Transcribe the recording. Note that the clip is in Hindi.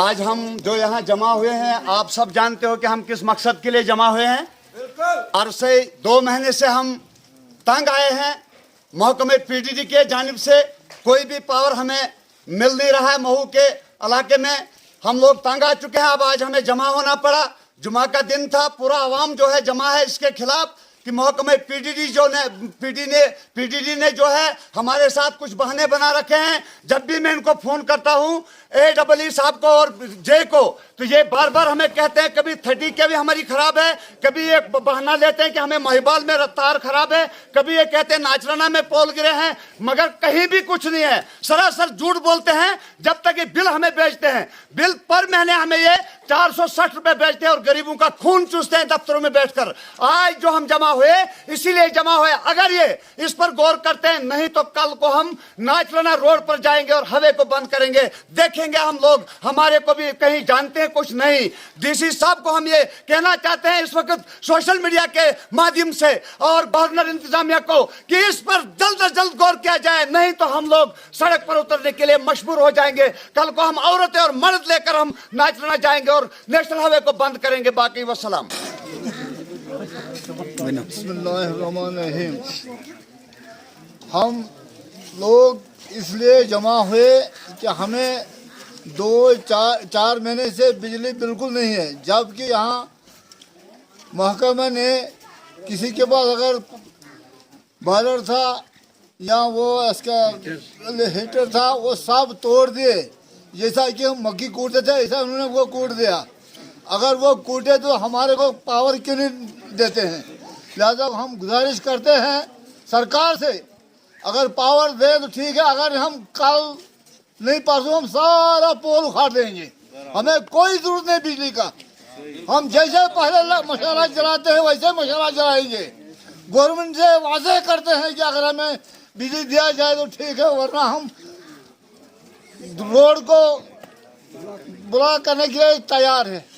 आज हम जो यहाँ जमा हुए हैं, आप सब जानते हो कि हम किस मकसद के लिए जमा हुए हैं। और से 2 महीने से हम तंग आए हैं। महकमे पीडीडी के जानिब से कोई भी पावर हमें मिल नहीं रहा है। महू के इलाके में हम लोग तंग आ चुके हैं। अब आज हमें जमा होना पड़ा। जुमा का दिन था, पूरा आवाम जो है जमा है इसके खिलाफ कि महकमे पीडीडी ने जो है हमारे साथ कुछ बहाने बना रखे हैं। जब भी मैं इनको फोन करता हूं, AEE साहब को और जे को, तो ये बार बार हमें कहते हैं कभी 30 के भी हमारी खराब है, कभी एक बहाना लेते हैं कि हमें महिबाल में रफ्तार खराब है, कभी ये कहते हैं नाचराना में पोल गिरे हैं, मगर कहीं भी कुछ नहीं है। सरासर झूठ बोलते हैं। जब तक ये बिल हमें बेचते हैं, बिल पर महीने हमें ये 460 रुपए बेचते हैं और गरीबों का खून चूसते हैं दफ्तरों में बैठकर। आज जो हम जमा हुए इसीलिए जमा हुए। अगर ये इस पर गौर करते हैं, नहीं तो कल को हम नाचराना रोड पर जाएंगे और हवे को बंद करेंगे। देखेंगे हम लोग, हमारे को भी कहीं जानते हैं कुछ नहीं। डीसी साहब को हम ये कहना चाहते हैं इस वक्त सोशल मीडिया के माध्यम से और गवर्नर इंतजामिया को कि इस पर जल्द से जल्द गौर किया जाए, नहीं तो हम लोग सड़क पर उतरने के लिए मजबूर हो जाएंगे। कल को हम औरतें और मर्द लेकर हम नाचराना जाएंगे और नेशनल हाईवे को बंद करेंगे। बाकी वसलाम। बिस्मिल्लाहिर्रहमानिर्रहीम। हम लोग इसलिए जमा हुए कि हमें 2-4 महीने से बिजली बिल्कुल नहीं है, जबकि यहाँ महकमे ने किसी के पास अगर बॉयलर था या वो इसका हीटर था, वो सब तोड़ दिए। जैसा कि हम मक्की कूटते थे ऐसा उन्होंने वो कूट दिया। अगर वो कूटे तो हमारे को पावर क्यों नहीं देते हैं? लिहाजा हम गुजारिश करते हैं सरकार से, अगर पावर दे तो ठीक है, अगर हम कल नहीं परसों हम सारा पोल उखाड़ देंगे। हमें कोई जरूरत नहीं बिजली का। हम जैसे पहले मशाला जलाते हैं वैसे मशाला जलाएंगे। गवर्नमेंट से वादे करते हैं कि अगर हमें बिजली दिया जाए तो ठीक है, वरना हम रोड को ब्लॉक करने के लिए तैयार है।